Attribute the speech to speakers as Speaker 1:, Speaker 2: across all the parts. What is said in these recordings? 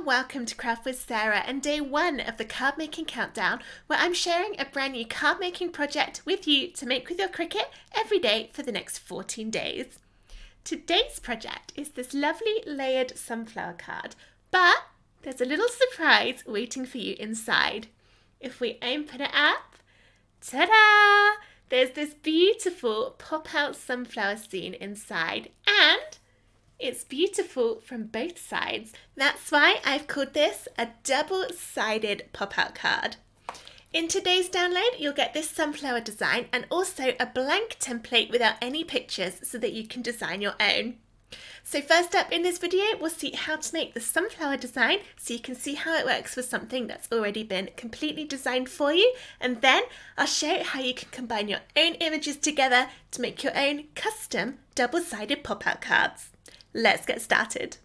Speaker 1: and welcome to Craft with Sarah and day 1 of the card making countdown, where I'm sharing a brand new card making project with you to make with your Cricut every day for the next 14 days. Today's project is this lovely layered sunflower card, but there's a little surprise waiting for you inside. If we open it up, ta-da! There's this beautiful pop-out sunflower scene inside, and it's beautiful from both sides. That's why I've called this a double-sided pop-out card. In today's download, you'll get this sunflower design and also a blank template without any pictures so that you can design your own. So first up in this video, we'll see how to make the sunflower design so you can see how it works with something that's already been completely designed for you. And then I'll show you how you can combine your own images together to make your own custom double-sided pop-out cards. Let's get started.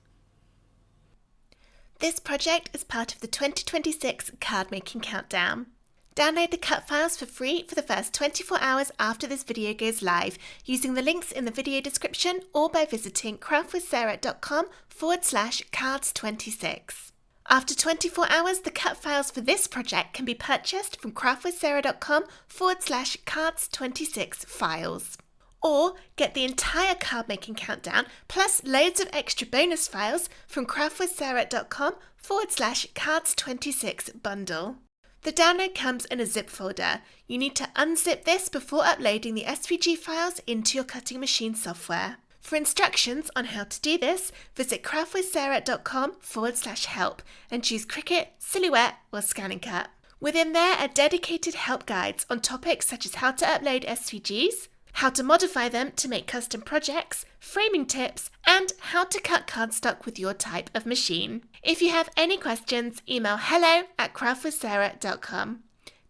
Speaker 1: This project is part of the 2026 Card Making Countdown. Download the cut files for free for the first 24 hours after this video goes live using the links in the video description or by visiting craftwithsarah.com/cards26. After 24 hours, the cut files for this project can be purchased from craftwithsarah.com/cards26 files. Or get the entire card making countdown plus loads of extra bonus files from craftwithsarah.com/cards26 bundle. The download comes in a zip folder. You need to unzip this before uploading the SVG files into your cutting machine software. For instructions on how to do this, visit craftwithsarah.com/help and choose Cricut, Silhouette or Scan and Cut. Within there are dedicated help guides on topics such as how to upload SVGs, how to modify them to make custom projects, framing tips, and how to cut cardstock with your type of machine. If you have any questions, email hello@craftwithsarah.com.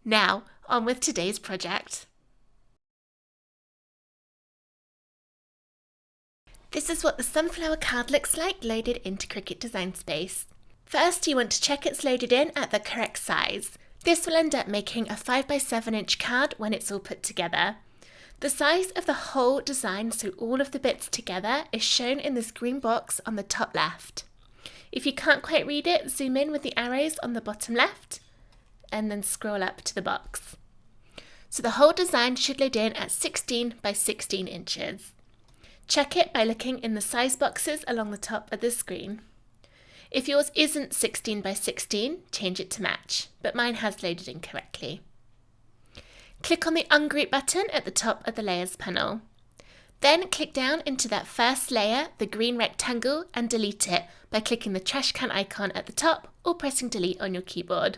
Speaker 1: Now, on with today's project. This is what the sunflower card looks like loaded into Cricut Design Space. First, you want to check it's loaded in at the correct size. This will end up making a 5x7" card when it's all put together. The size of the whole design, so all of the bits together, is shown in this green box on the top left. If you can't quite read it, zoom in with the arrows on the bottom left and then scroll up to the box. So the whole design should load in at 16x16 inches. Check it by looking in the size boxes along the top of the screen. If yours isn't 16x16, change it to match, but mine has loaded in correctly. Click on the Ungroup button at the top of the Layers panel. Then click down into that first layer, the green rectangle, and delete it by clicking the trash can icon at the top or pressing delete on your keyboard.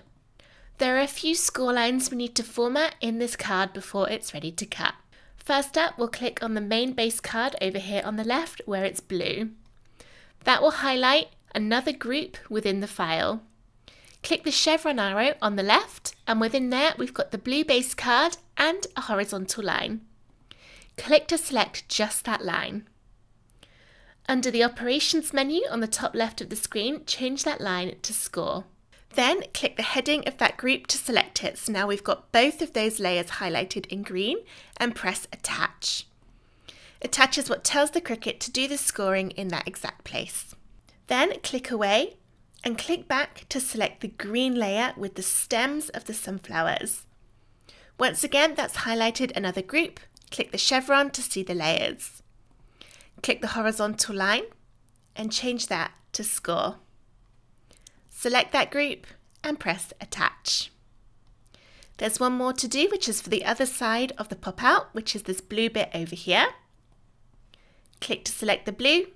Speaker 1: There are a few score lines we need to format in this card before it's ready to cut. First up, we'll click on the main base card over here on the left where it's blue. That will highlight another group within the file. Click the chevron arrow on the left, and within there we've got the blue base card and a horizontal line. Click to select just that line. Under the Operations menu on the top left of the screen, change that line to Score. Then click the heading of that group to select it, so now we've got both of those layers highlighted in green, and press Attach. Attach is what tells the Cricut to do the scoring in that exact place. Then click away and click back to select the green layer with the stems of the sunflowers. Once again, that's highlighted another group. Click the chevron to see the layers. Click the horizontal line and change that to Score. Select that group and press Attach. There's one more to do, which is for the other side of the pop-out, which is this blue bit over here. Click to select the blue,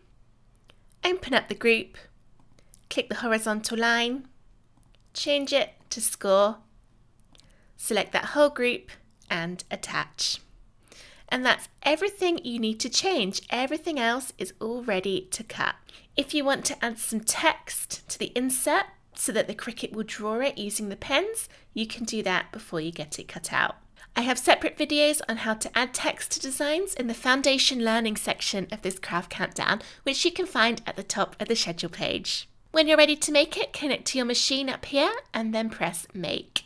Speaker 1: open up the group, click the horizontal line, change it to Score, select that whole group and Attach. And that's everything you need to change. Everything else is all ready to cut. If you want to add some text to the insert so that the Cricut will draw it using the pens, you can do that before you get it cut out. I have separate videos on how to add text to designs in the Foundation Learning section of this craft countdown, which you can find at the top of the schedule page. When you're ready to make it, connect to your machine up here and then press Make.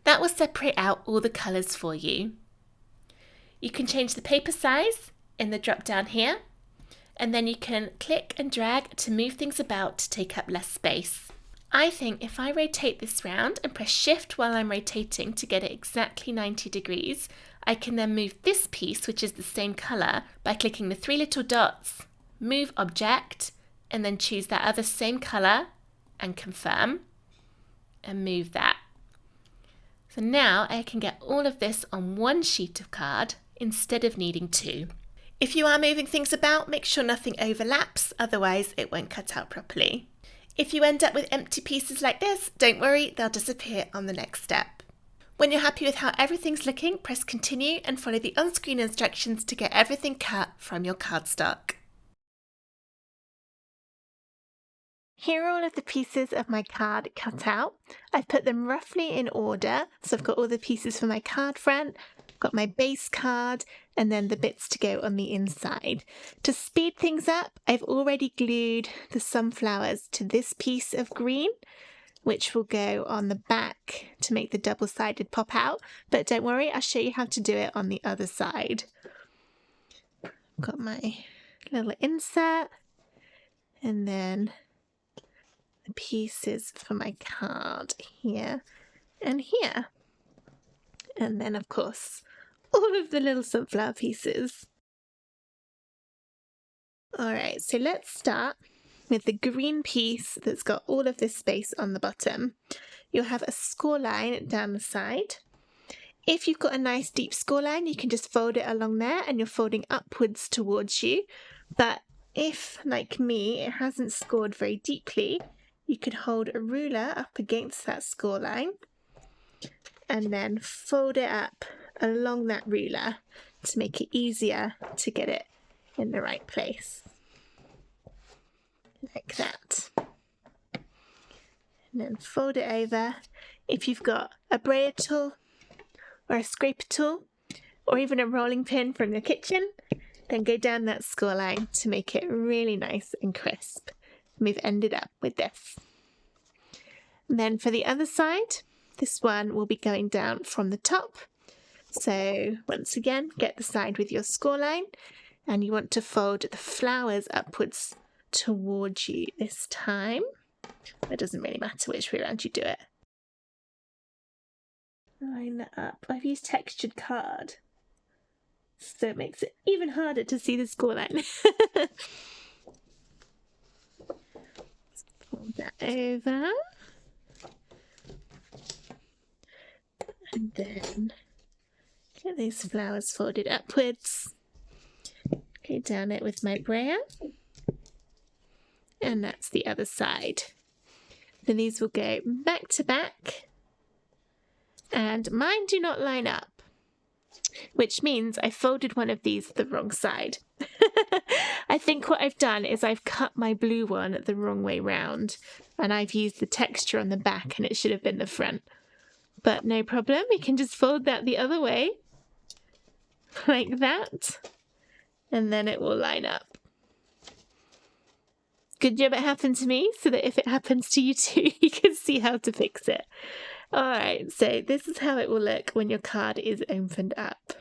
Speaker 1: That will separate out all the colours for you. You can change the paper size in the drop down here, And then you can click and drag to move things about to take up less space. I think if I rotate this round and press shift while I'm rotating to get it exactly 90 degrees, I can then move this piece, which is the same colour, by clicking the three little dots, move object, and then choose that other same colour and confirm and move that. So now I can get all of this on one sheet of card instead of needing two. If you are moving things about, make sure nothing overlaps, otherwise it won't cut out properly. If you end up with empty pieces like this, don't worry, they'll disappear on the next step. When you're happy with how everything's looking, press continue and follow the on-screen instructions to get everything cut from your cardstock. Here are all of the pieces of my card cut out. I've put them roughly in order. So I've got all the pieces for my card front, got my base card, and then the bits to go on the inside. To speed things up, I've already glued the sunflowers to this piece of green, which will go on the back to make the double-sided pop out. But don't worry, I'll show you how to do it on the other side. Got my little insert, and then the pieces for my card here and here. And then, of course, all of the little sunflower pieces. All right, so let's start with the green piece that's got all of this space on the bottom. You'll have a score line down the side. If you've got a nice deep score line, you can just fold it along there and you're folding upwards towards you. But if, like me, it hasn't scored very deeply, you could hold a ruler up against that score line and then fold it up along that ruler to make it easier to get it in the right place. Like that. And then fold it over. If you've got a brayer tool or a scraper tool or even a rolling pin from your kitchen, then go down that score line to make it really nice and crisp. And we've ended up with this. And then for the other side, this one will be going down from the top. So once again, get the side with your score line and you want to fold the flowers upwards towards you this time. It doesn't really matter which way around you do it. Line that up. I've used textured card, so it makes it even harder to see the score line. Fold that over. And then get these flowers folded upwards. Go down it with my brayer. And that's the other side. Then these will go back to back. And mine do not line up, which means I folded one of these the wrong side. I think what I've done is I've cut my blue one the wrong way round, and I've used the texture on the back and it should have been the front. But no problem, we can just fold that the other way, like that, and then it will line up. Good job it happened to me, so that if it happens to you too, you can see how to fix it. Alright, so this is how it will look when your card is opened up.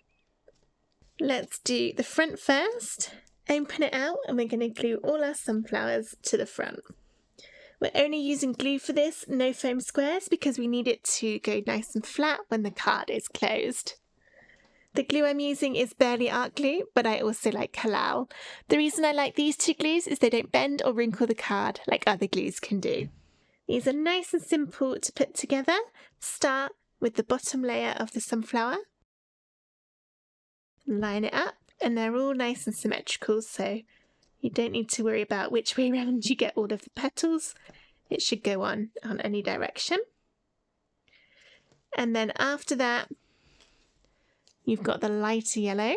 Speaker 1: Let's do the front first. Open it out and we're going to glue all our sunflowers to the front. We're only using glue for this, no foam squares, because we need it to go nice and flat when the card is closed. The glue I'm using is Barely Art glue, but I also like Halal. The reason I like these two glues is they don't bend or wrinkle the card like other glues can do. These are nice and simple to put together. Start with the bottom layer of the sunflower. Line it up, and they're all nice and symmetrical, so you don't need to worry about which way around you get all of the petals. It should go on any direction. And then after that, you've got the lighter yellow.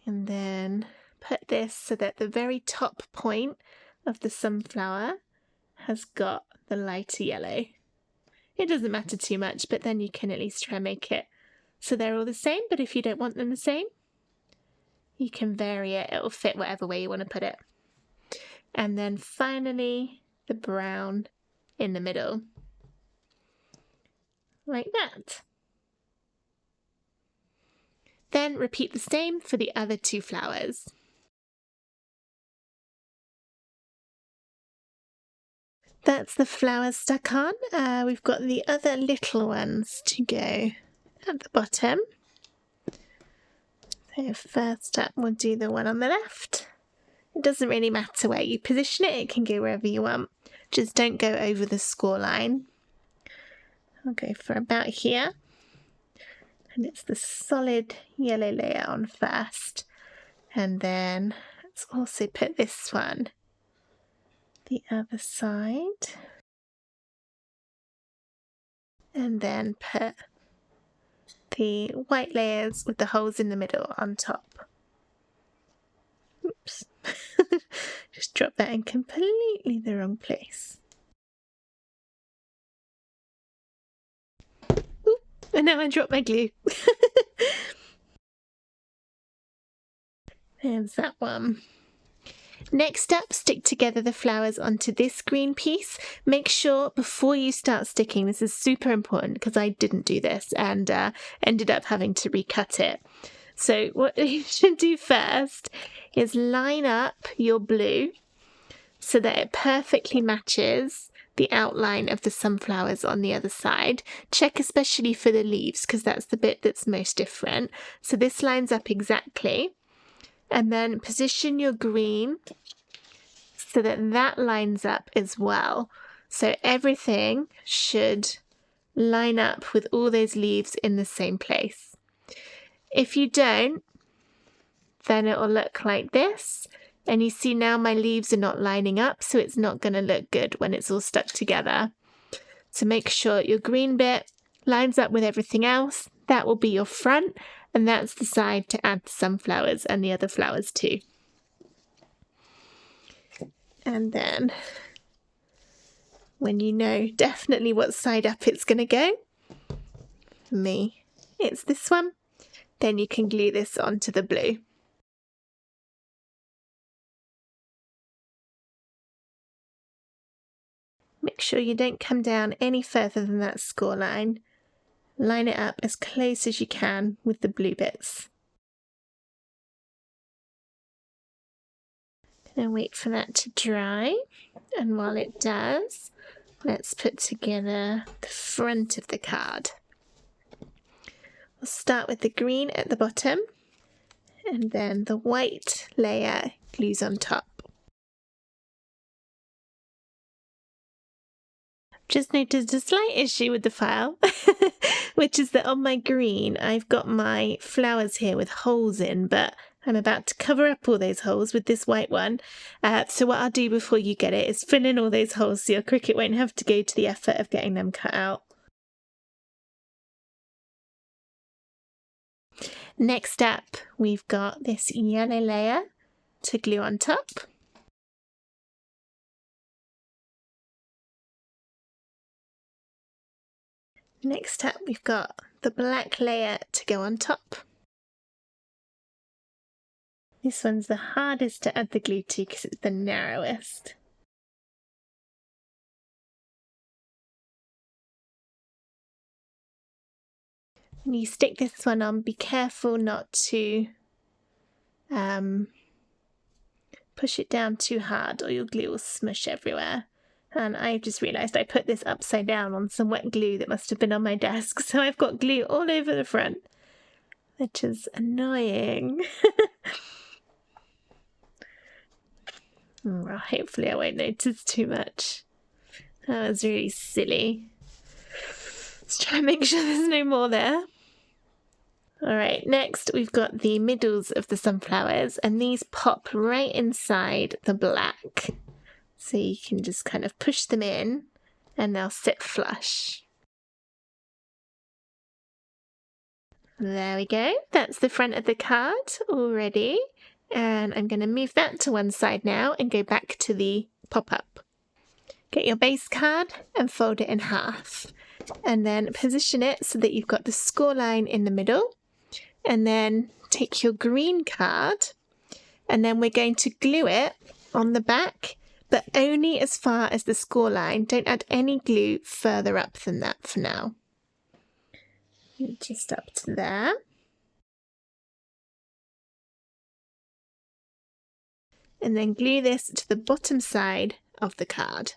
Speaker 1: And then put this so that the very top point of the sunflower has got the lighter yellow. It doesn't matter too much, but then you can at least try and make it so they're all the same. But if you don't want them the same, you can vary it. It'll fit whatever way you want to put it. And then finally, the brown in the middle. Like that. Then repeat the same for the other 2 flowers. That's the flowers stuck on. We've got the other little ones to go at the bottom. So first up, we'll do the one on the left. It doesn't really matter where you position it, it can go wherever you want. Just don't go over the score line. I'll go for about here. And it's the solid yellow layer on first. And then let's also put this one the other side, and then put the white layers with the holes in the middle on top. Oops, just dropped that in completely the wrong place. Ooh, and now I dropped my glue. There's that one. Next up, stick together the flowers onto this green piece. Make sure before you start sticking, this is super important because I didn't do this and ended up having to recut it. So what you should do first is line up your blue so that it perfectly matches the outline of the sunflowers on the other side. Check especially for the leaves because that's the bit that's most different. So this lines up exactly. And then position your green so that that lines up as well. So everything should line up with all those leaves in the same place. If you don't, then it will look like this. And you see now my leaves are not lining up, so it's not going to look good when it's all stuck together. So make sure your green bit lines up with everything else. That will be your front. And that's the side to add the sunflowers and the other flowers too. And then when you know definitely what side up it's going to go, for me it's this one, then you can glue this onto the blue. Make sure you don't come down any further than that score line. Line it up as close as you can with the blue bits. And wait for that to dry. And while it does, let's put together the front of the card. We'll start with the green at the bottom, and then the white layer glues on top. Just noticed a slight issue with the file, which is that on my green I've got my flowers here with holes in, but I'm about to cover up all those holes with this white one. So what I'll do before you get it is fill in all those holes so your Cricut won't have to go to the effort of getting them cut out. Next up, we've got this yellow layer to glue on top. Next up, we've got the black layer to go on top. This one's the hardest to add the glue to because it's the narrowest. When you stick this one on, be careful not to push it down too hard or your glue will smush everywhere. And I just realised I put this upside down on some wet glue that must have been on my desk, so I've got glue all over the front, which is annoying. Well, hopefully I won't notice too much. That was really silly. Let's try and make sure there's no more there. Alright, next we've got the middles of the sunflowers, and these pop right inside the black. So you can just kind of push them in and they'll sit flush. There we go, that's the front of the card already. And I'm going to move that to one side now and go back to the pop-up. Get your base card and fold it in half. And then position it so that you've got the score line in the middle. And then take your green card and then we're going to glue it on the back, but only as far as the score line. Don't add any glue further up than that for now. Just up to there. and then glue this to the bottom side of the card.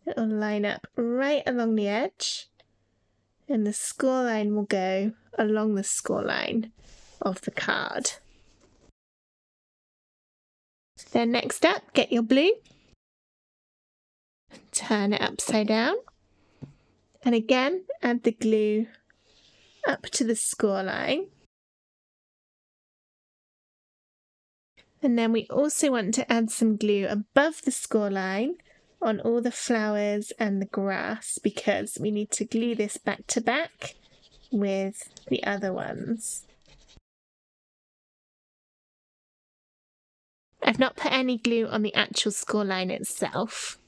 Speaker 1: It'll line up right along the edge, and the scoreline will go along the scoreline of the card. Then next up, get your blue, turn it upside down, and again add the glue up to the scoreline. And then we also want to add some glue above the scoreline on all the flowers and the grass, because we need to glue this back to back with the other ones. I've not put any glue on the actual scoreline itself.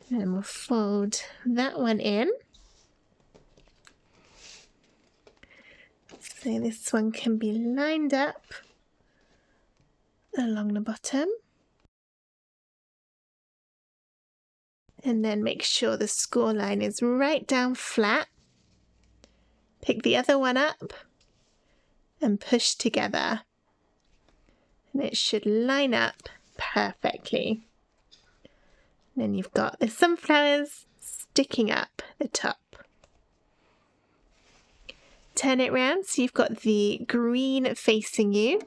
Speaker 1: And we'll fold that one in. So this one can be lined up along the bottom. And then make sure the scoreline is right down flat. Pick the other one up and push together. And it should line up perfectly. Then you've got the sunflowers sticking up the top. Turn it round so you've got the green facing you.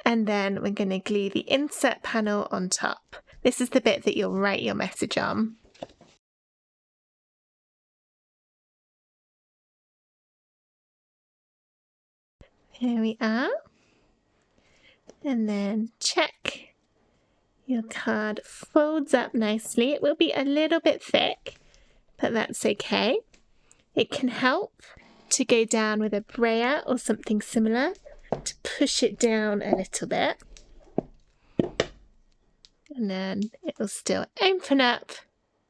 Speaker 1: And then we're going to glue the insert panel on top. This is the bit that you'll write your message on. Here we are. And then check. Your card folds up nicely. It will be a little bit thick, but that's okay. It can help to go down with a brayer or something similar to push it down a little bit. And then it will still open up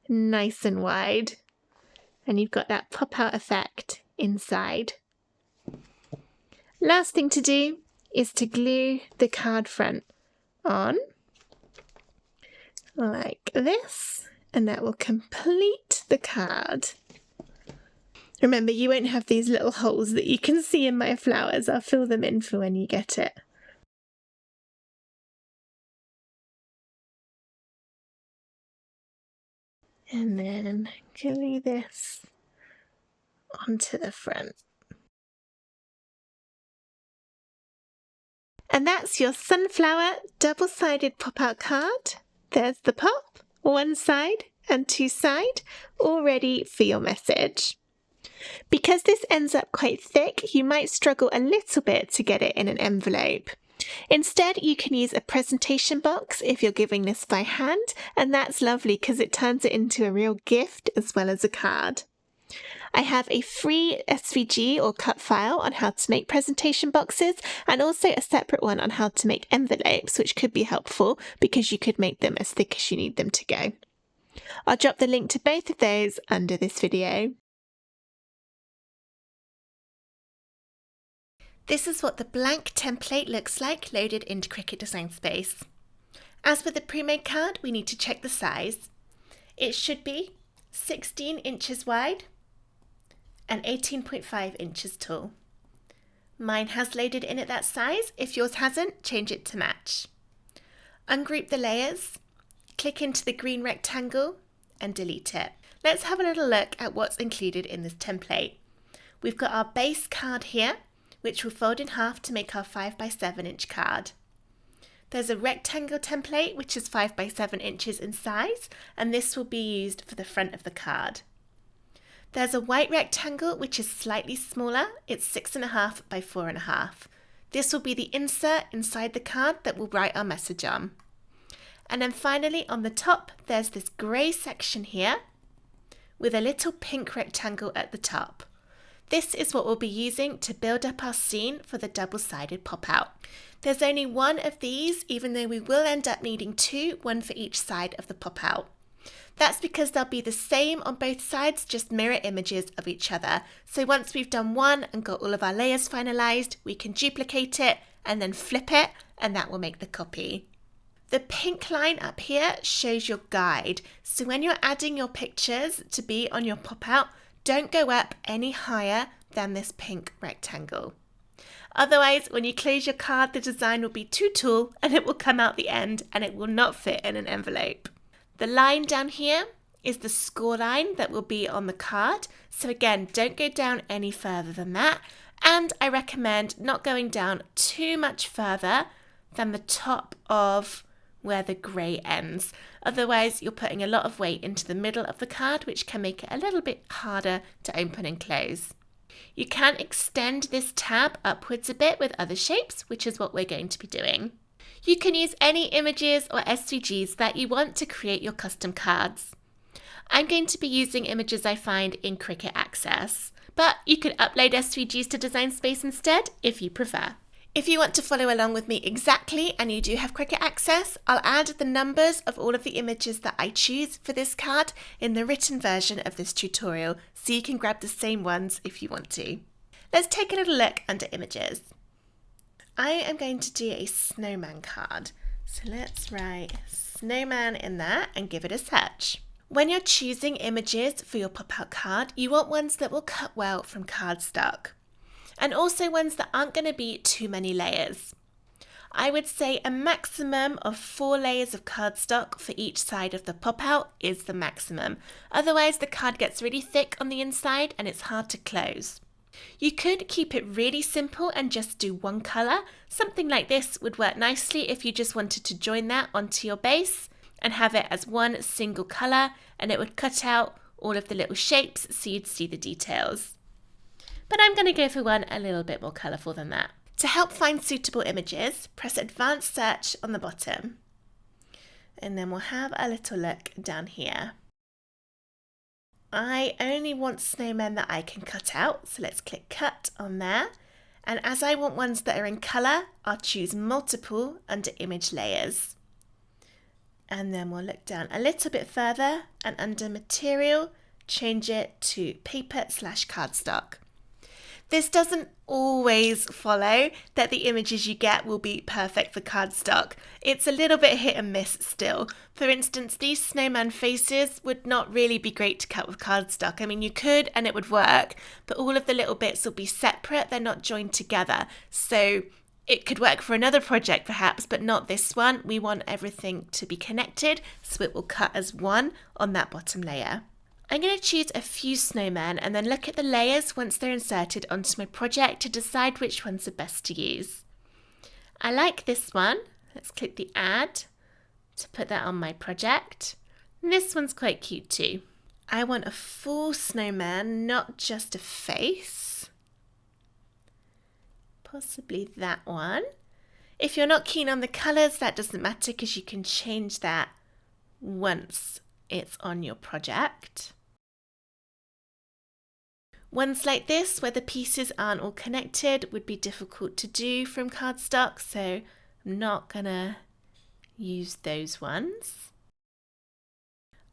Speaker 1: nice and wide. And you've got that pop-out effect inside. Last thing to do is to glue the card front on like this, and that will complete the card. Remember, you won't have these little holes that you can see in my flowers. I'll fill them in for when you get it. And then glue this onto the front. And that's your sunflower double-sided pop-out card. There's the pop, one side and two side, all ready for your message. Because this ends up quite thick, you might struggle a little bit to get it in an envelope. Instead, you can use a presentation box if you're giving this by hand, and that's lovely because it turns it into a real gift as well as a card. I have a free SVG or cut file on how to make presentation boxes, and also a separate one on how to make envelopes, which could be helpful because you could make them as thick as you need them to go. I'll drop the link to both of those under this video. This is what the blank template looks like loaded into Cricut Design Space. As with the pre-made card, we need to check the size. It should be 16 inches wide and 18.5 inches tall. Mine has loaded in at that size. If yours hasn't, change it to match. Ungroup the layers, click into the green rectangle and delete it. Let's have a little look at what's included in this template. We've got our base card here, which we'll fold in half to make our 5 by 7 inch card. There's a rectangle template which is 5 by 7 inches in size, and this will be used for the front of the card. There's a white rectangle which is slightly smaller, it's 6.5 by 4.5. This will be the insert inside the card that we'll write our message on. And then finally on the top there's this grey section here with a little pink rectangle at the top. This is what we'll be using to build up our scene for the double-sided pop-out. There's only one of these, even though we will end up needing two, one for each side of the pop-out. That's because they'll be the same on both sides, just mirror images of each other. So once we've done one and got all of our layers finalised, we can duplicate it and then flip it, and that will make the copy. The pink line up here shows your guide. So when you're adding your pictures to be on your pop-out, don't go up any higher than this pink rectangle. Otherwise, when you close your card, the design will be too tall and it will come out the end and it will not fit in an envelope. The line down here is the score line that will be on the card. So again, don't go down any further than that. And I recommend not going down too much further than the top of where the grey ends. Otherwise, you're putting a lot of weight into the middle of the card, which can make it a little bit harder to open and close. You can extend this tab upwards a bit with other shapes, which is what we're going to be doing. You can use any images or SVGs that you want to create your custom cards. I'm going to be using images I find in Cricut Access, but you could upload SVGs to Design Space instead if you prefer. If you want to follow along with me exactly and you do have Cricut Access, I'll add the numbers of all of the images that I choose for this card in the written version of this tutorial, so you can grab the same ones if you want to. Let's take a little look under images. I am going to do a snowman card, so let's write snowman in there and give it a search. When you're choosing images for your pop-out card, you want ones that will cut well from cardstock, and also ones that aren't going to be too many layers. I would say a maximum of 4 layers of cardstock for each side of the pop-out is the maximum. Otherwise, the card gets really thick on the inside and it's hard to close. You could keep it really simple and just do one colour. Something like this would work nicely if you just wanted to join that onto your base and have it as one single colour, and it would cut out all of the little shapes so you'd see the details. But I'm going to go for one a little bit more colourful than that. To help find suitable images, press Advanced Search on the bottom, and then we'll have a little look down here. I only want snowmen that I can cut out, so let's click Cut on there. And as I want ones that are in colour, I'll choose Multiple under Image Layers. And then we'll look down a little bit further and under Material, change it to Paper/cardstock. This doesn't always follow that the images you get will be perfect for cardstock. It's a little bit hit and miss still. For instance, these snowman faces would not really be great to cut with cardstock. I mean, you could and it would work, but all of the little bits will be separate. They're not joined together. So it could work for another project perhaps, but not this one. We want everything to be connected, so it will cut as one on that bottom layer. I'm going to choose a few snowmen and then look at the layers once they're inserted onto my project to decide which ones are best to use. I like this one. Let's click the Add to put that on my project. And this one's quite cute too. I want a full snowman, not just a face. Possibly that one. If you're not keen on the colours, that doesn't matter because you can change that once it's on your project. Ones like this, where the pieces aren't all connected, would be difficult to do from cardstock, so I'm not gonna use those ones.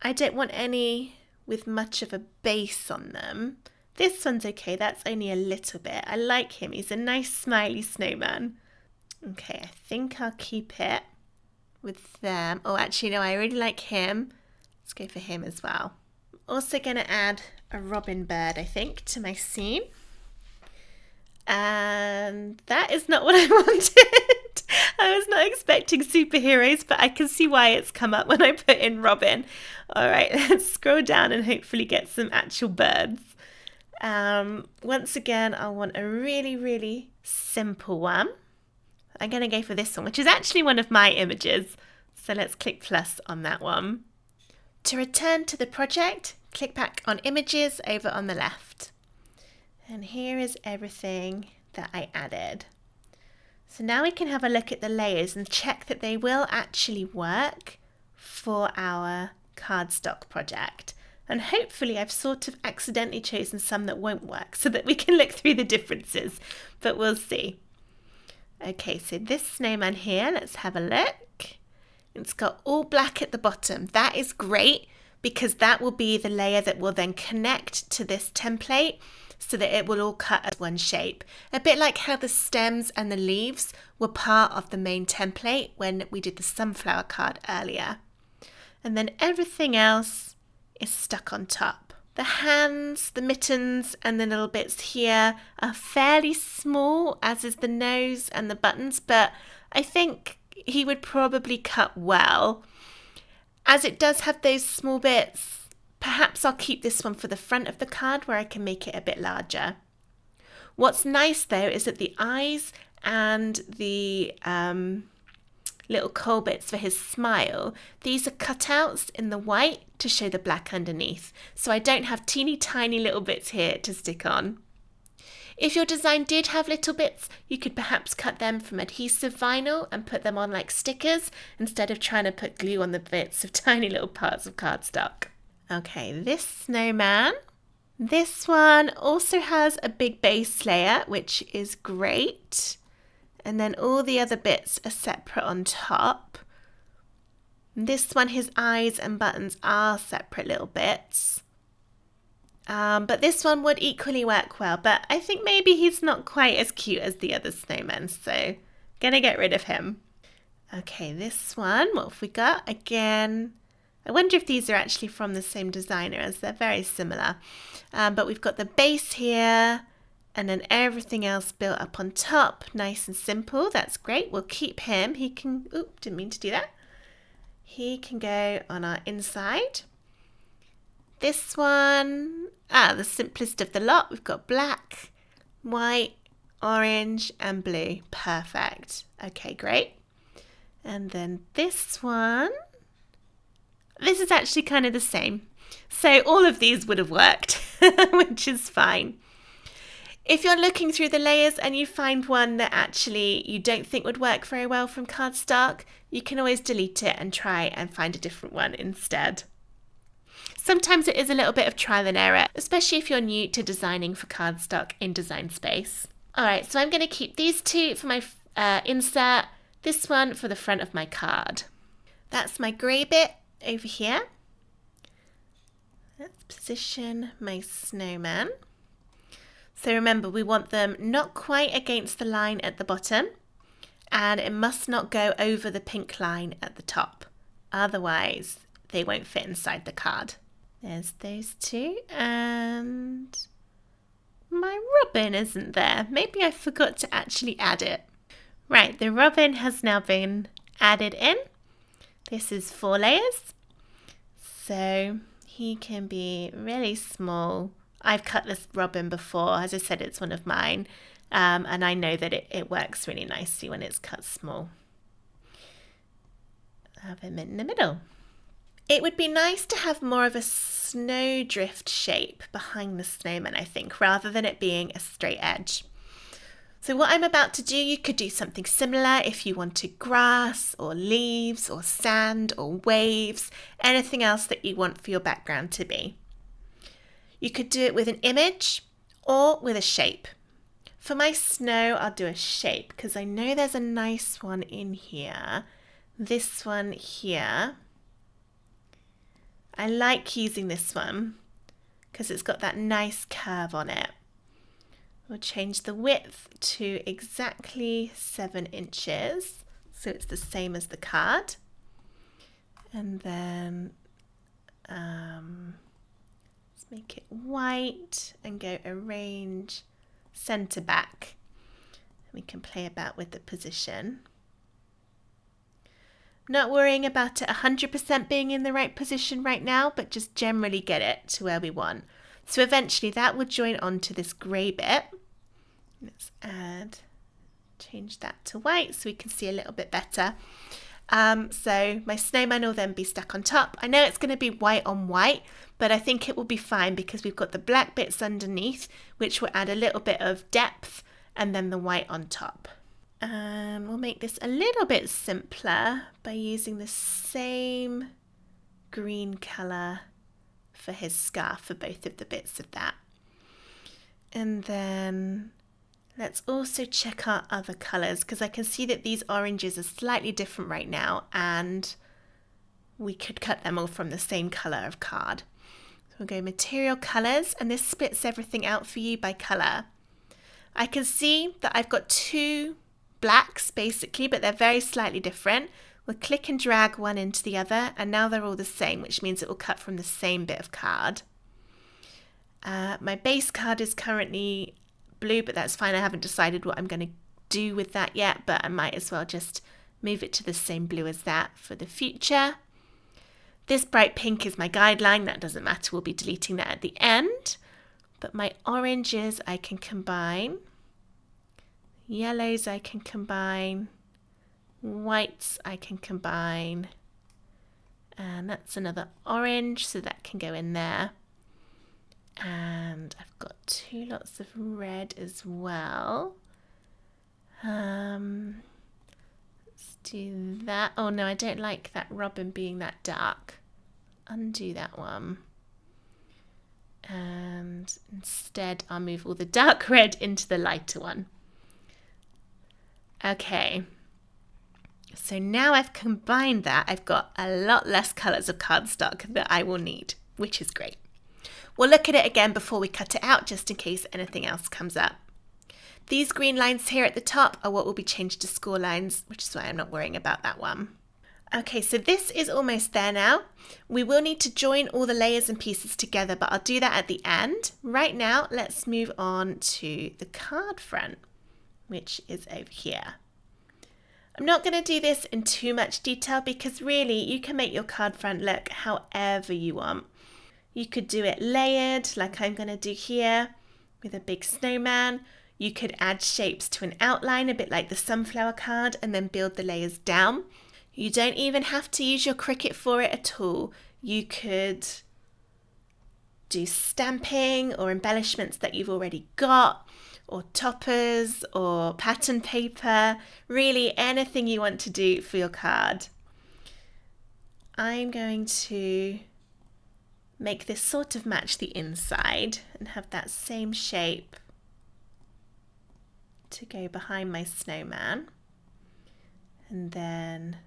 Speaker 1: I don't want any with much of a base on them. This one's okay, that's only a little bit. I like him, he's a nice smiley snowman. Okay, I think I'll keep it with them. Oh, actually no, I really like him. Let's go for him as well. Also going to add a robin bird, I think, to my scene. And that is not what I wanted. I was not expecting superheroes, but I can see why it's come up when I put in robin. All right, let's scroll down and hopefully get some actual birds. Once again, I want a really, really simple one. I'm going to go for this one, which is actually one of my images. So let's click plus on that one. To return to the project, click back on Images over on the left. And here is everything that I added. So now we can have a look at the layers and check that they will actually work for our cardstock project. And hopefully I've sort of accidentally chosen some that won't work so that we can look through the differences, but we'll see. Okay, so this snowman here, let's have a look. It's got all black at the bottom. That is great because that will be the layer that will then connect to this template so that it will all cut as one shape. A bit like how the stems and the leaves were part of the main template when we did the sunflower card earlier. And then everything else is stuck on top. The hands, the mittens, and the little bits here are fairly small, as is the nose and the buttons, but I think he would probably cut well. As it does have those small bits, perhaps I'll keep this one for the front of the card where I can make it a bit larger. What's nice though is that the eyes and the little coal bits for his smile, these are cutouts in the white to show the black underneath, so I don't have teeny tiny little bits here to stick on. If your design did have little bits, you could perhaps cut them from adhesive vinyl and put them on like stickers instead of trying to put glue on the bits of tiny little parts of cardstock. Okay, this snowman. This one also has a big base layer, which is great. And then all the other bits are separate on top. This one, his eyes and buttons are separate little bits. But this one would equally work well, but I think maybe he's not quite as cute as the other snowmen, so gonna get rid of him. Okay, this one, what have we got? Again, I wonder if these are actually from the same designer, as they're very similar. But we've got the base here, and then everything else built up on top, nice and simple. That's great. We'll keep him. He can, oop, didn't mean to do that. He can go on our inside. This one, the simplest of the lot. We've got black, white, orange, and blue. Perfect. Okay, great. And then this one. This is actually kind of the same. So all of these would have worked, which is fine. If you're looking through the layers and you find one that actually you don't think would work very well from cardstock, you can always delete it and try and find a different one instead. Sometimes it is a little bit of trial and error, especially if you're new to designing for cardstock in Design Space. Alright, so I'm going to keep these two for my insert, this one for the front of my card. That's my grey bit over here. Let's position my snowman. So remember, we want them not quite against the line at the bottom, and it must not go over the pink line at the top. Otherwise, they won't fit inside the card. There's those two, and my robin isn't there. Maybe I forgot to actually add it. Right, the robin has now been added in. This is 4 layers, so he can be really small. I've cut this robin before, as I said, it's one of mine, and I know that it works really nicely when it's cut small. Have him in the middle. It would be nice to have more of a snowdrift shape behind the snowman, I think, rather than it being a straight edge. So what I'm about to do, you could do something similar if you wanted grass or leaves or sand or waves, anything else that you want for your background to be. You could do it with an image or with a shape. For my snow, I'll do a shape because I know there's a nice one in here. This one here. I like using this one because it's got that nice curve on it. We'll change the width to exactly 7 inches, so it's the same as the card. And then let's make it white and go arrange center back. We can play about with the position. Not worrying about it 100% being in the right position right now, but just generally get it to where we want. So eventually that will join onto this grey bit. Let's change that to white so we can see a little bit better. So my snowman will then be stuck on top. I know it's going to be white on white, but I think it will be fine because we've got the black bits underneath, which will add a little bit of depth, and then the white on top. We'll make this a little bit simpler by using the same green colour for his scarf for both of the bits of that. And then let's also check our other colours because I can see that these oranges are slightly different right now and we could cut them all from the same colour of card. So we'll go material colours, and this splits everything out for you by colour. I can see that I've got 2 blacks basically, but they're very slightly different. We'll click and drag one into the other, and now they're all the same, which means it will cut from the same bit of card. My base card is currently blue, but that's fine. I haven't decided what I'm going to do with that yet, but I might as well just move it to the same blue as that for the future. This bright pink is my guideline. That doesn't matter. We'll be deleting that at the end. But my oranges I can combine. Yellows I can combine. Whites I can combine. And that's another orange, so that can go in there. And I've got 2 lots of red as well. Let's do that. Oh no, I don't like that robin being that dark. Undo that one. And instead I'll move all the dark red into the lighter one. Okay. So now I've combined that, I've got a lot less colours of cardstock that I will need, which is great. We'll look at it again before we cut it out, just in case anything else comes up. These green lines here at the top are what will be changed to score lines, which is why I'm not worrying about that one. Okay, so this is almost there now. We will need to join all the layers and pieces together, but I'll do that at the end. Right now, let's move on to the card front, which is over here. I'm not going to do this in too much detail because really you can make your card front look however you want. You could do it layered like I'm going to do here with a big snowman. You could add shapes to an outline a bit like the sunflower card and then build the layers down. You don't even have to use your Cricut for it at all. You could do stamping or embellishments that you've already got, or toppers or pattern paper, really anything you want to do for your card. I'm going to make this sort of match the inside and have that same shape to go behind my snowman. And then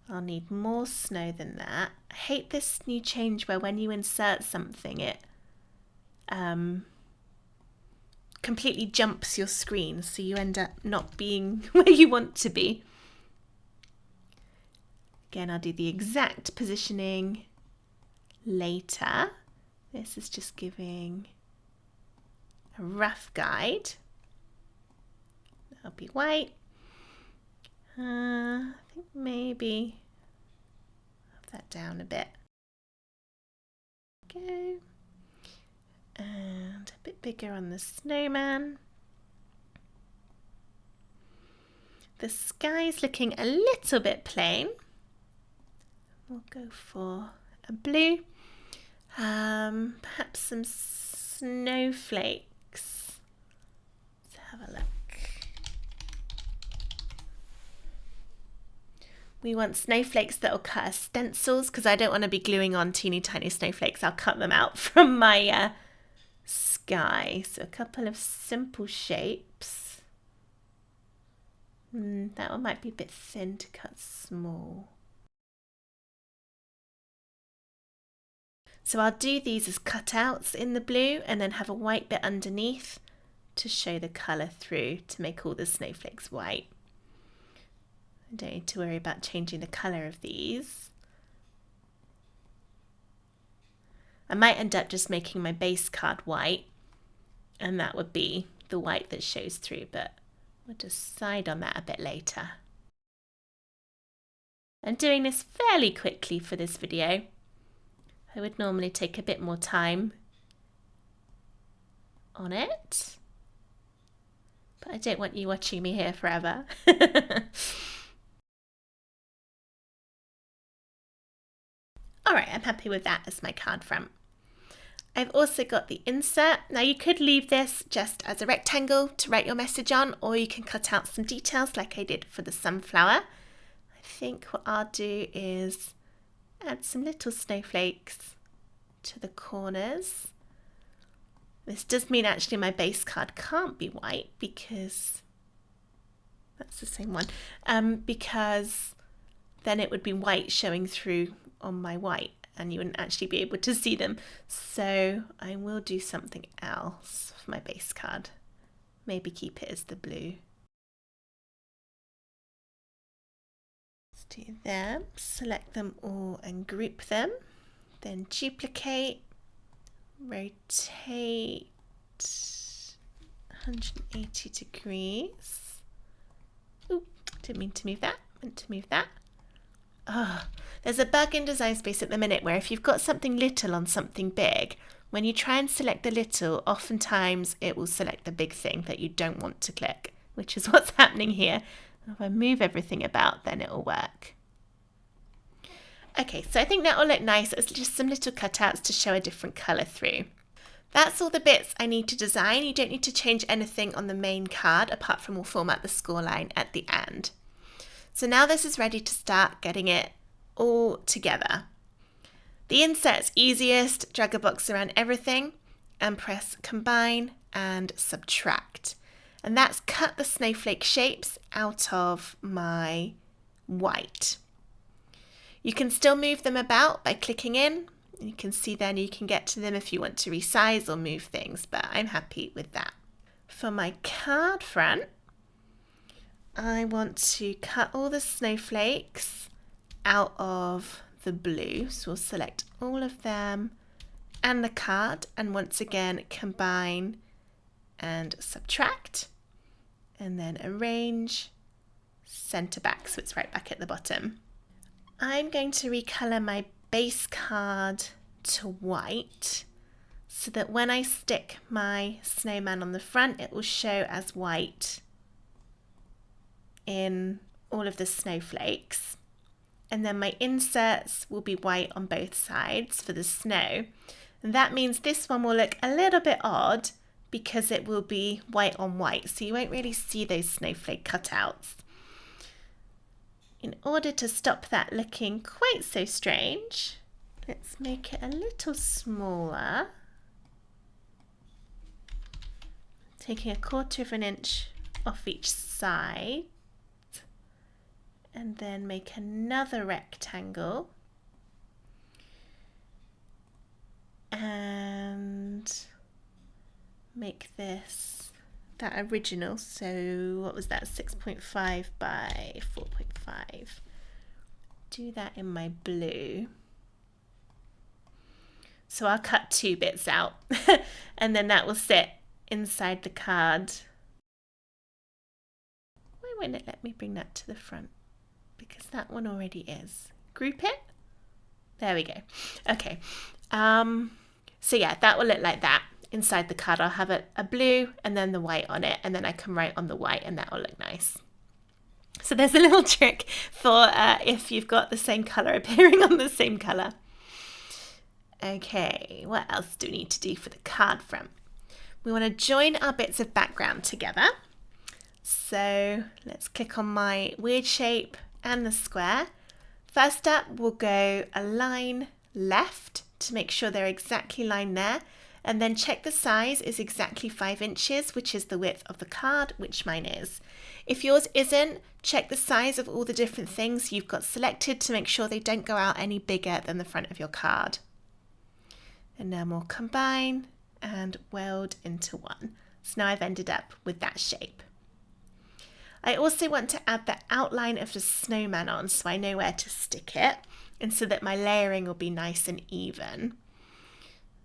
Speaker 1: I'll need more snow than that. I hate this new change where when you insert something it completely jumps your screen, so you end up not being where you want to be. Again, I'll do the exact positioning later. This is just giving a rough guide. That'll be white. I think maybe have that down a bit. Go. And a bit bigger on the snowman. The sky's looking a little bit plain. We'll go for a blue. Perhaps some snowflakes. Let's have a look. We want snowflakes that will cut as stencils because I don't want to be gluing on teeny tiny snowflakes. I'll cut them out from my sky. So a couple of simple shapes. That one might be a bit thin to cut small. So I'll do these as cutouts in the blue and then have a white bit underneath to show the colour through to make all the snowflakes white. I don't need to worry about changing the colour of these. I might end up just making my base card white, and that would be the white that shows through, but we'll decide on that a bit later. I'm doing this fairly quickly for this video. I would normally take a bit more time on it, but I don't want you watching me here forever. Alright, I'm happy with that as my card front. I've also got the insert. Now you could leave this just as a rectangle to write your message on, or you can cut out some details like I did for the sunflower. I think what I'll do is add some little snowflakes to the corners. This does mean actually my base card can't be white because that's the same one, because then it would be white showing through on my white and you wouldn't actually be able to see them. So I will do something else for my base card. Maybe keep it as the blue. Let's do them, select them all and group them, then duplicate, rotate 180 degrees. Ooh, didn't mean to move that, meant to move that. Oh, there's a bug in Design Space at the minute where if you've got something little on something big, when you try and select the little, oftentimes it will select the big thing that you don't want to click, which is what's happening here. If I move everything about, then it'll work. Okay, so I think that will look nice. It's just some little cutouts to show a different colour through. That's all the bits I need to design. You don't need to change anything on the main card apart from we'll format the scoreline at the end. So now this is ready to start getting it all together. The insert's easiest, drag a box around everything and press combine and subtract. And that's cut the snowflake shapes out of my white. You can still move them about by clicking in. You can see then you can get to them if you want to resize or move things, but I'm happy with that. For my card front, I want to cut all the snowflakes out of the blue. So we'll select all of them and the card, and once again combine and subtract, and then arrange, center back so it's right back at the bottom. I'm going to recolor my base card to white so that when I stick my snowman on the front, it will show as white in all of the snowflakes. And then my inserts will be white on both sides for the snow. And that means this one will look a little bit odd because it will be white on white, so you won't really see those snowflake cutouts. In order to stop that looking quite so strange, let's make it a little smaller. Taking 1/4 of an inch off each side, and then make another rectangle and make this that original. So what was that, 6.5 by 4.5. Do that in my blue. So I'll cut 2 bits out and then that will sit inside the card. Why won't it let me bring that to the front? Because that one already is. Group it. There we go. Okay. So yeah, that will look like that. Inside the card I'll have a blue and then the white on it, and then I can write on the white and that will look nice. So there's a little trick for if you've got the same colour appearing on the same colour. Okay, what else do we need to do for the card front? We want to join our bits of background together. So let's click on my weird shape and the square. First up, we'll go a line left to make sure they're exactly lined there, and then check the size is exactly 5 inches, which is the width of the card, which mine is. If yours isn't, check the size of all the different things you've got selected to make sure they don't go out any bigger than the front of your card. And then we'll combine and weld into one. So now I've ended up with that shape. I also want to add the outline of the snowman on so I know where to stick it, and so that my layering will be nice and even.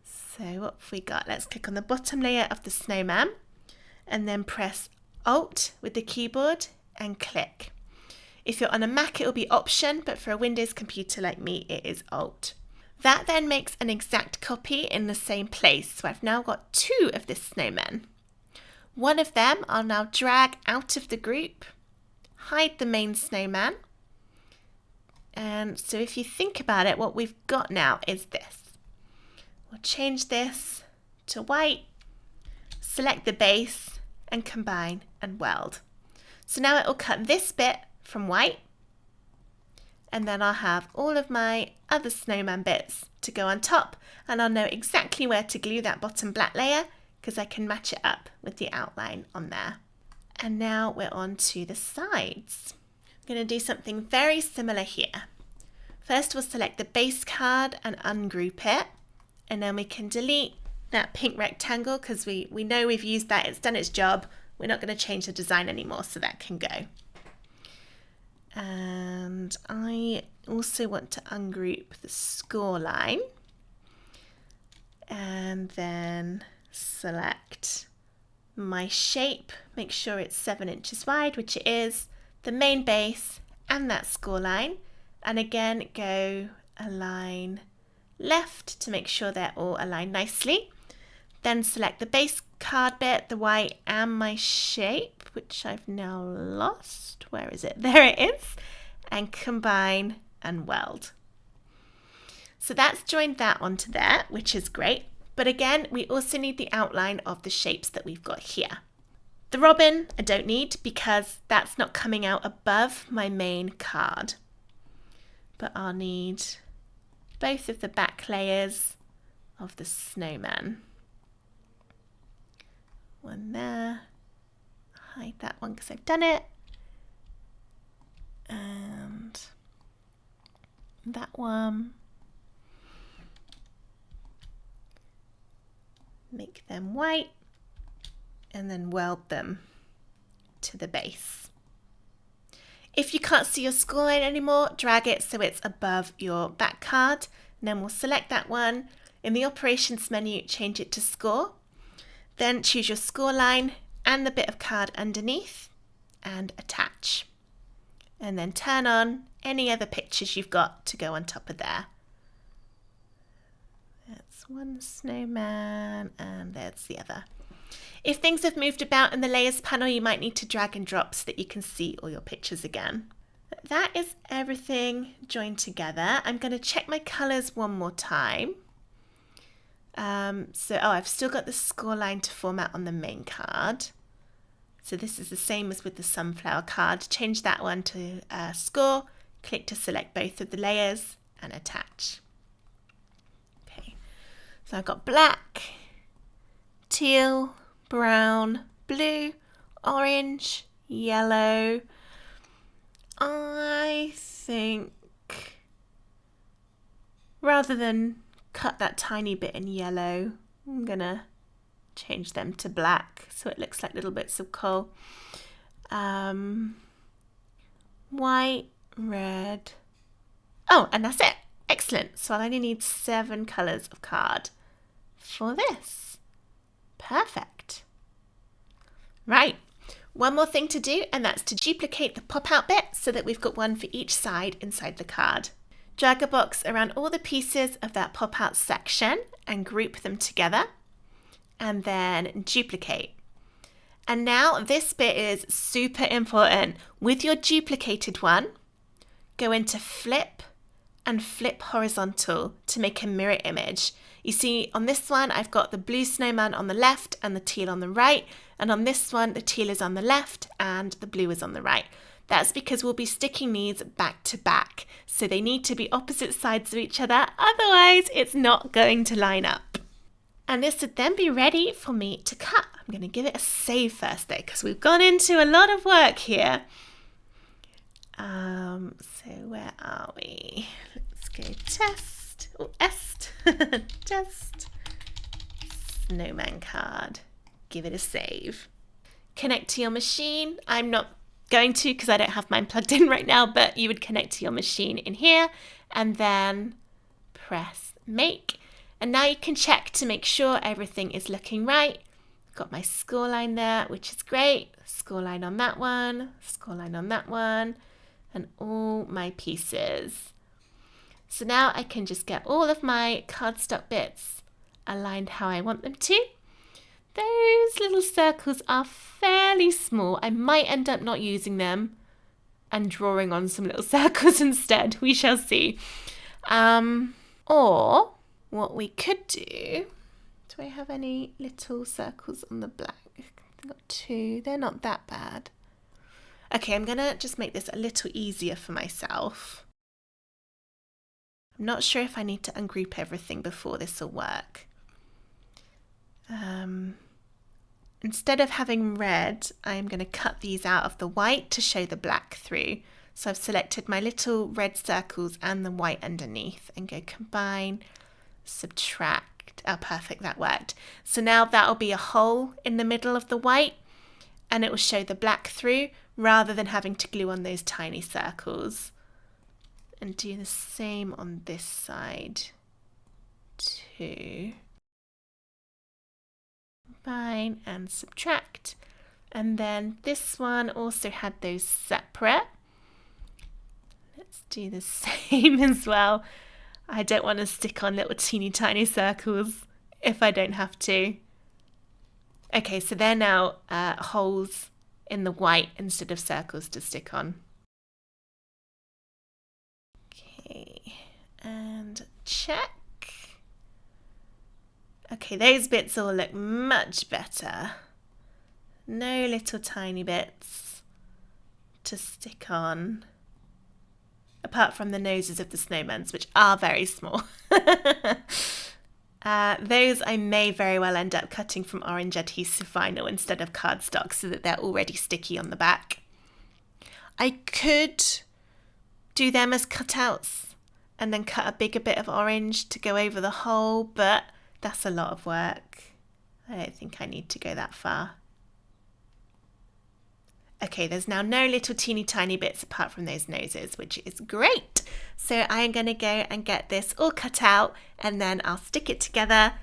Speaker 1: So what have we got? Let's click on the bottom layer of the snowman and then press Alt with the keyboard and click. If you're on a Mac, it will be Option, but for a Windows computer like me, it is Alt. That then makes an exact copy in the same place. So I've now got 2 of this snowman. One of them I'll now drag out of the group, hide the main snowman. And so if you think about it, what we've got now is this. We'll change this to white, select the base and combine and weld. So now it will cut this bit from white, and then I'll have all of my other snowman bits to go on top, and I'll know exactly where to glue that bottom black layer because I can match it up with the outline on there. And now we're on to the sides. I'm going to do something very similar here. First we'll select the base card and ungroup it, and then we can delete that pink rectangle because we know we've used that, it's done its job. We're not going to change the design anymore, so that can go. And I also want to ungroup the score line. and then select my shape, make sure it's 7 inches wide, which it is, the main base and that score line, and again go align left to make sure they're all aligned nicely. Then select the base card bit, the white, and my shape, which I've now lost. Where is it? There it is. And combine and weld. So that's joined that onto there, which is great. But again, we also need the outline of the shapes that we've got here. The robin I don't need because that's not coming out above my main card. But I'll need both of the back layers of the snowman. One there, hide that one because I've done it, and that one. Make them white and then weld them to the base. If you can't see your score line anymore, drag it so it's above your back card, and then we'll select that one. In the operations menu, change it to score. Then choose your score line and the bit of card underneath and attach. And then turn on any other pictures you've got to go on top of there. That's one snowman and there's the other. If things have moved about in the layers panel, you might need to drag and drop so that you can see all your pictures again. That is everything joined together. I'm going to check my colours one more time. I've still got the score line to format on the main card. So this is the same as with the sunflower card. Change that one to score, click to select both of the layers and attach. Okay, so I've got black, teal, brown, blue, orange, yellow. I think rather than cut that tiny bit in yellow, I'm gonna change them to black so it looks like little bits of coal. White, red. Oh, and that's it. Excellent. So I only need 7 colours of card for this. Perfect. Right. One more thing to do, and that's to duplicate the pop-out bit so that we've got one for each side inside the card. Drag a box around all the pieces of that pop-out section and group them together, and then duplicate. And now this bit is super important. With your duplicated one, go into flip and flip horizontal to make a mirror image. You see on this one, I've got the blue snowman on the left and the teal on the right. And on this one, the teal is on the left and the blue is on the right. That's because we'll be sticking these back to back. So they need to be opposite sides of each other. Otherwise, it's not going to line up. And this would then be ready for me to cut. I'm going to give it a save first though, because we've gone into a lot of work here. So where are we? Let's go test, or est, test, snowman card. Give it a save. Connect to your machine. I'm not going to because I don't have mine plugged in right now, but you would connect to your machine in here and then press make. And now you can check to make sure everything is looking right. Got my score line there, which is great. Score line on that one, score line on that one, and all my pieces. So now I can just get all of my cardstock bits aligned how I want them to. Those little circles are fairly small. I might end up not using them and drawing on some little circles instead. We shall see. Or what we could do I have any little circles on the black? I've got 2. They're not that bad. Okay, I'm going to just make this a little easier for myself. I'm not sure if I need to ungroup everything before this will work. Instead of having red, I'm going to cut these out of the white to show the black through. So I've selected my little red circles and the white underneath and go combine, subtract. Oh, perfect, that worked. So now that'll be a hole in the middle of the white and it will show the black through rather than having to glue on those tiny circles. And do the same on this side too. combine and subtract. And then this one also had those separate. Let's do the same as well. I don't want to stick on little teeny tiny circles if I don't have to. Okay, so they're now holes in the white instead of circles to stick on. Okay, and check. Okay, those bits all look much better. No little tiny bits to stick on. Apart from the noses of the snowmans, which are very small. Those I may very well end up cutting from orange adhesive vinyl instead of cardstock so that they're already sticky on the back. I could do them as cutouts and then cut a bigger bit of orange to go over the hole, but that's a lot of work. I don't think I need to go that far. Okay, there's now no little teeny tiny bits apart from those noses, which is great. So I'm going to go and get this all cut out and then I'll stick it together.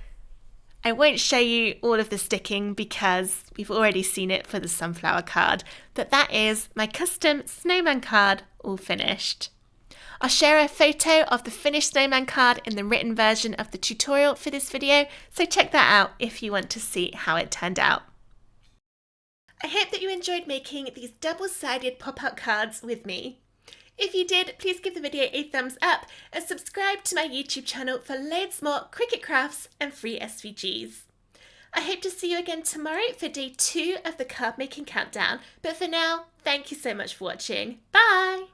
Speaker 1: I won't show you all of the sticking because we've already seen it for the sunflower card, but that is my custom snowman card all finished. I'll share a photo of the finished snowman card in the written version of the tutorial for this video, so check that out if you want to see how it turned out. I hope that you enjoyed making these double-sided pop-out cards with me. If you did, please give the video a thumbs up and subscribe to my YouTube channel for loads more Cricut crafts and free SVGs. I hope to see you again tomorrow for day 2 of the card making countdown, but for now, thank you so much for watching. Bye!